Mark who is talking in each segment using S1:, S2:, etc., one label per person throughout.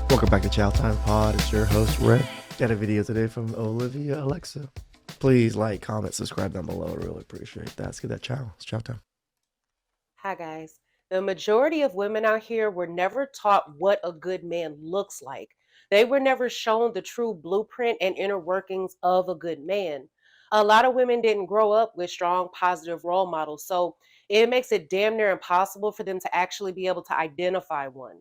S1: Welcome back to TheChowTimePod. It's your host, Red. Got a video today from Olivia Alexa. Please like, comment, subscribe down below. I really appreciate that. Let's get that chow. It's chow time.
S2: Hi, guys. The majority of women out here were never taught what a good man looks like. They were never shown the true blueprint and inner workings of a good man. A lot of women didn't grow up with strong, positive role models, so it makes it damn near impossible for them to actually be able to identify one.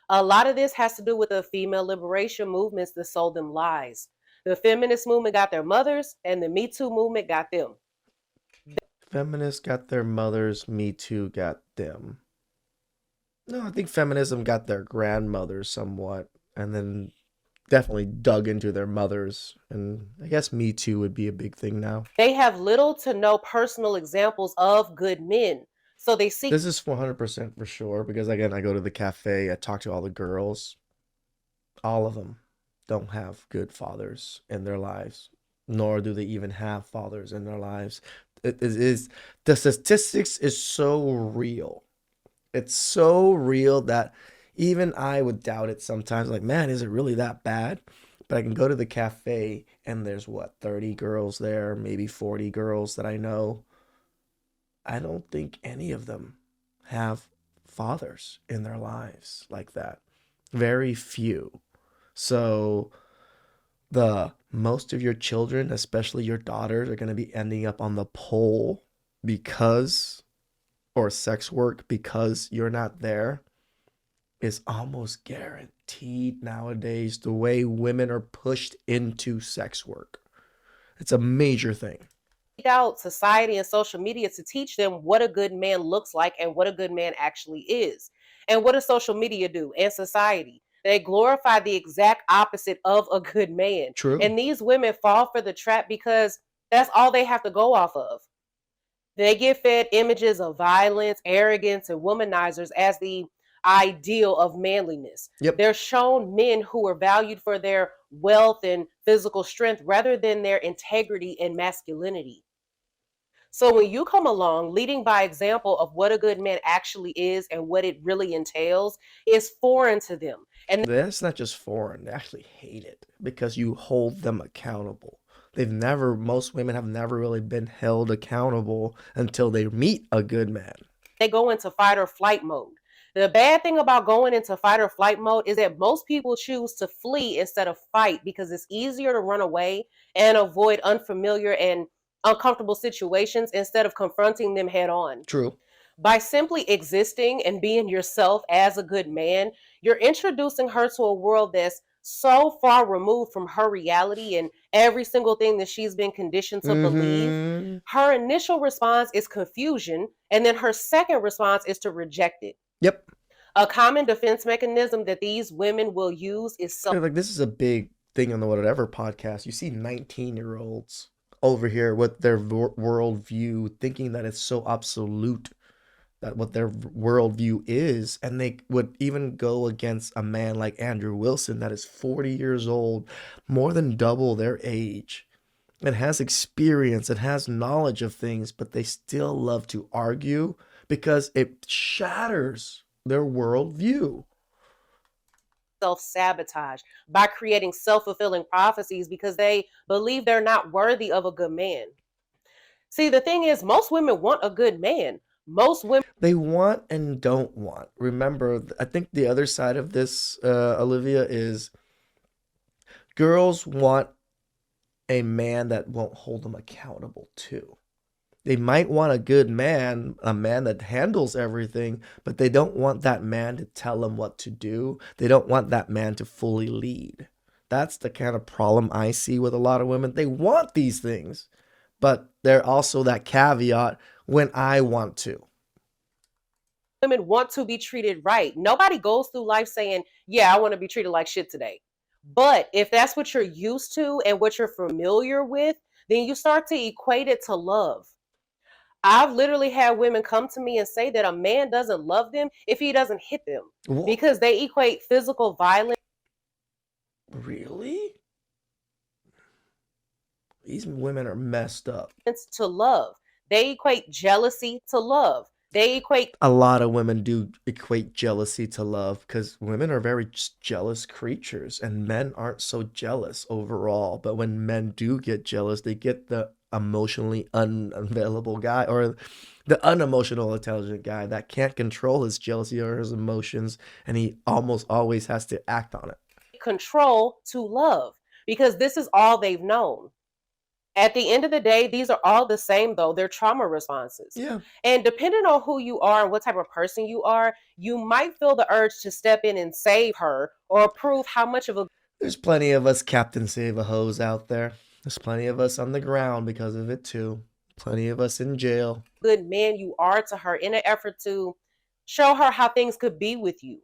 S2: A lot of this has to do with the female liberation movements that sold them lies. The feminist movement got their mothers, and the Me Too movement got them.
S1: Feminists got their mothers, Me Too got them. No, I think feminism got their grandmothers somewhat, and then definitely dug into their mothers. And I guess Me Too would be a big thing now.
S2: They have little to no personal examples of good men. So they seek
S1: This is 100% for sure because, again, I go to the cafe, I talk to all the girls. All of them don't have good fathers in their lives, nor do they even have fathers in their lives. It is the statistics is so real. It's so real that even I would doubt it sometimes. Like, man, is it really that bad? But I can go to the cafe and there's what, 30 girls there, maybe 40 girls that I know. I don't think any of them have fathers in their lives like that. Very few. So the most of your children, especially your daughters, are going to be ending up on the pole because, or sex work because you're not there, is almost guaranteed nowadays. The way women are pushed into sex work, it's a major thing.
S2: out society and social media to teach them what a good man looks like and what a good man actually is. And what does social media do and society? They glorify the exact opposite of a good man.
S1: True.
S2: And these women fall for the trap because that's all they have to go off of. They get fed images of violence, arrogance, and womanizers as the ideal of manliness.
S1: Yep.
S2: They're shown men who are valued for their wealth and physical strength rather than their integrity and masculinity. So when you come along leading by example of what a good man actually is and what it really entails is foreign to them. And
S1: That's not just foreign. They actually hate it because you hold them accountable. Most women have never really been held accountable until they meet a good man.
S2: they go into fight or flight mode. The bad thing about going into fight or flight mode is that most people choose to flee instead of fight because it's easier to run away and avoid unfamiliar and uncomfortable situations instead of confronting them head on.
S1: True.
S2: By simply existing and being yourself as a good man, you're introducing her to a world that's so far removed from her reality and every single thing that she's been conditioned to believe.
S1: Mm-hmm.
S2: Her initial response is confusion, and then her second response is to reject it.
S1: Yep.
S2: A common defense mechanism that these women will use is self.
S1: Like, this is a big thing on the Whatever podcast. You see 19-year-olds over here with their worldview thinking that it's so absolute that what their worldview is, and they would even go against a man like Andrew Wilson that is 40 years old, more than double their age, and has experience and has knowledge of things, but they still love to argue because it shatters their worldview.
S2: Self sabotage by creating self fulfilling prophecies because they believe they're not worthy of a good man. See, the thing is, most women want a good man. Most women
S1: They want and don't want. Remember, I think the other side of this, Olivia, is girls want a man that won't hold them accountable too. They might want a good man, a man that handles everything, but they don't want that man to tell them what to do. They don't want that man to fully lead. That's the kind of problem I see with a lot of women. They want these things, but they're also that caveat when I want to.
S2: women want to be treated right. Nobody goes through life saying, yeah, I want to be treated like shit today. But if that's what you're used to and what you're familiar with, then you start to equate it to love. I've literally had women come to me and say that a man doesn't love them if he doesn't hit them because they equate physical violence.
S1: Really? These women are messed up.
S2: To love. They equate jealousy to love. They equate
S1: A lot of women do equate jealousy to love because women are very jealous creatures and men aren't so jealous overall. But when men do get jealous, they get the emotionally unavailable guy or the unemotional intelligent guy that can't control his jealousy or his emotions and he almost always has to act on it.
S2: control to love because this is all they've known. At the end of the day, these are all the same, though. They're trauma responses.
S1: Yeah.
S2: And depending on who you are and what type of person you are, you might feel the urge to step in and save her or prove how much of a
S1: There's plenty of us Captain Save a Hose out there. There's plenty of us on the ground because of it too. Plenty of us in jail.
S2: good man you are to her in an effort to show her how things could be with you.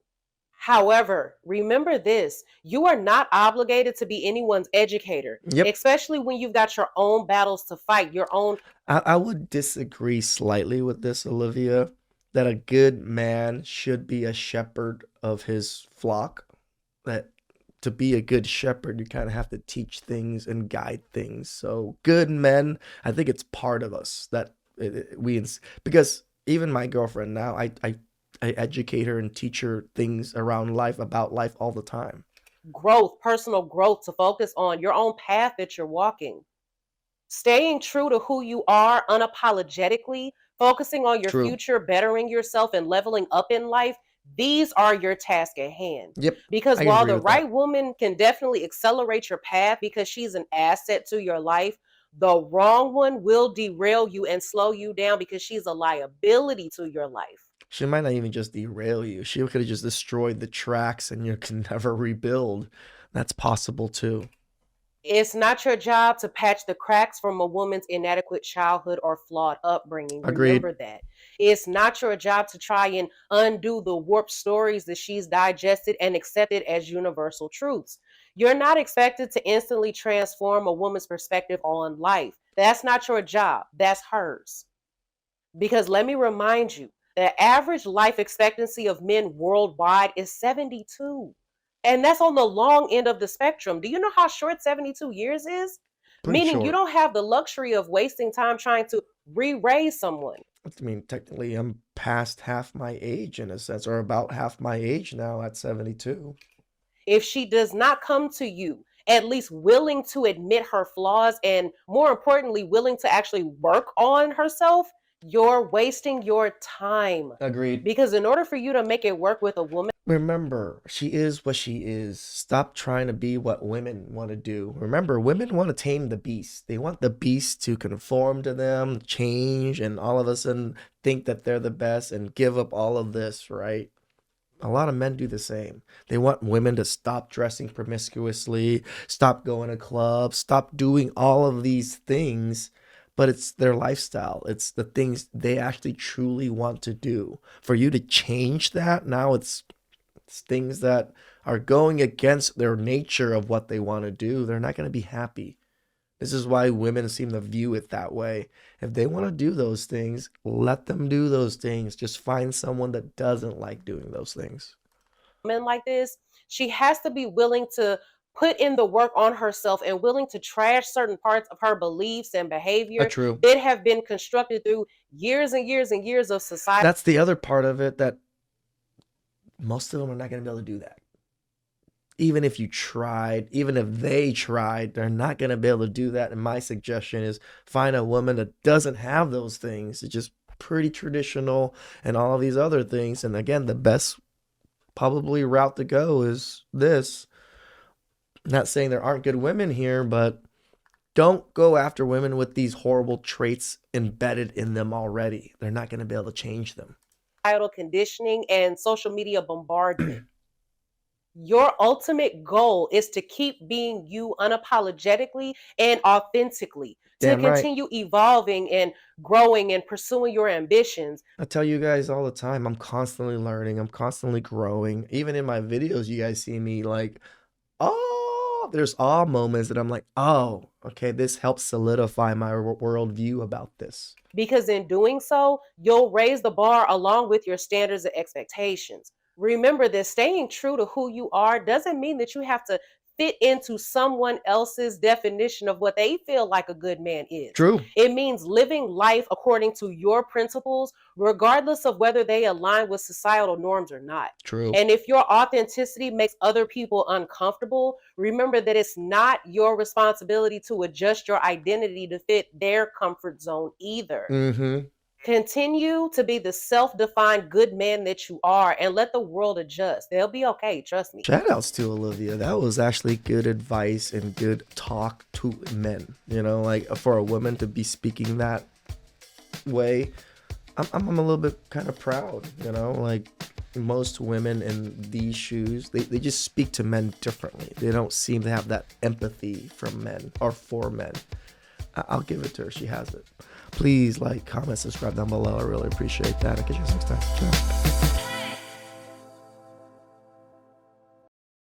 S2: However, remember this, you are not obligated to be anyone's educator,
S1: Yep.
S2: especially when you've got your own battles to fight, your own.
S1: I would disagree slightly with this, Olivia, that a good man should be a shepherd of his flock. That to be a good shepherd, you kind of have to teach things and guide things. So, good men, I think it's part of us that because even my girlfriend now, I educate her and teach her things around life, about life all the time.
S2: Growth, personal growth to focus on your own path that you're walking. Staying true to who you are unapologetically, focusing on your
S1: True.
S2: future, bettering yourself, and leveling up in life, these are your task at hand.
S1: Yep,
S2: Because
S1: I
S2: while
S1: agree
S2: the
S1: with that.
S2: right woman can definitely accelerate your path because she's an asset to your life, the wrong one will derail you and slow you down because she's a liability to your life.
S1: She might not even just derail you. She could have just destroyed the tracks and you can never rebuild. That's possible too.
S2: It's not your job to patch the cracks from a woman's inadequate childhood or flawed upbringing.
S1: Agreed.
S2: Remember that. It's not your job to try and undo the warped stories that she's digested and accepted as universal truths. You're not expected to instantly transform a woman's perspective on life. That's not your job, that's hers. Because let me remind you, the average life expectancy of men worldwide is 72. And that's on the long end of the spectrum. Do you know how short 72 years is?
S1: Pretty
S2: Meaning you
S1: short.
S2: don't have the luxury of wasting time trying to re raise someone.
S1: I mean, technically, I'm past half my age in a sense, or about half my age now at 72.
S2: If she does not come to you, at least willing to admit her flaws and more importantly, willing to actually work on herself, you're wasting your time.
S1: Agreed.
S2: Because in order for you to make it work with a woman,
S1: Remember, she is what she is. Stop trying to be what women want to do. Remember, women want to tame the beast. They want the beast to conform to them, change, and all of a sudden think that they're the best and give up all of this, right? A lot of men do the same. They want women to stop dressing promiscuously, stop going to clubs, stop doing all of these things, but it's their lifestyle. It's the things they actually truly want to do. For you to change that, now it's things that are going against their nature of what they want to do. They're not going to be happy. This is why women seem to view it that way. If they want to do those things, let them do those things. Just find someone that doesn't like doing those things.
S2: like this, she has to be willing to put in the work on herself and willing to trash certain parts of her beliefs and behavior
S1: True.
S2: that have been constructed through years and years and years of society.
S1: That's the other part of it that most of them are not going to be able to do that. Even if you tried, even if they tried, they're not going to be able to do that. And my suggestion is find a woman that doesn't have those things. It's just pretty traditional and all of these other things. And again, the best probably route to go is this. Not saying there aren't good women here, but don't go after women with these horrible traits embedded in them already. They're not going to be able to change them.
S2: Societal conditioning and social media bombardment. Your ultimate goal is to keep being you unapologetically and authentically, to
S1: Damn right.
S2: continue evolving and growing and pursuing your ambitions.
S1: I tell you guys all the time, I'm constantly learning, I'm constantly growing. Even in my videos, you guys see me like, oh, there's all moments that I'm like, oh, okay, this helps solidify my worldview about this.
S2: Because in doing so, you'll raise the bar along with your standards and expectations. Remember that staying true to who you are doesn't mean that you have to fit into someone else's definition of what they feel like a good man is.
S1: True.
S2: It means living life according to your principles, regardless of whether they align with societal norms or not.
S1: True.
S2: And if your authenticity makes other people uncomfortable, remember that it's not your responsibility to adjust your identity to fit their comfort zone either.
S1: Mm-hmm.
S2: Continue to be the self defined good man that you are and let the world adjust. They'll be okay. Trust me.
S1: Shout outs to Olivia. That was actually good advice and good talk to men. You know, like for a woman to be speaking that way, I'm a little bit kind of proud. You know, like most women in these shoes, they just speak to men differently. They don't seem to have that empathy from men or for men. I'll give it to her. She has it. Please like, comment, subscribe down below. I really appreciate that. I'll catch you guys next time. Ciao.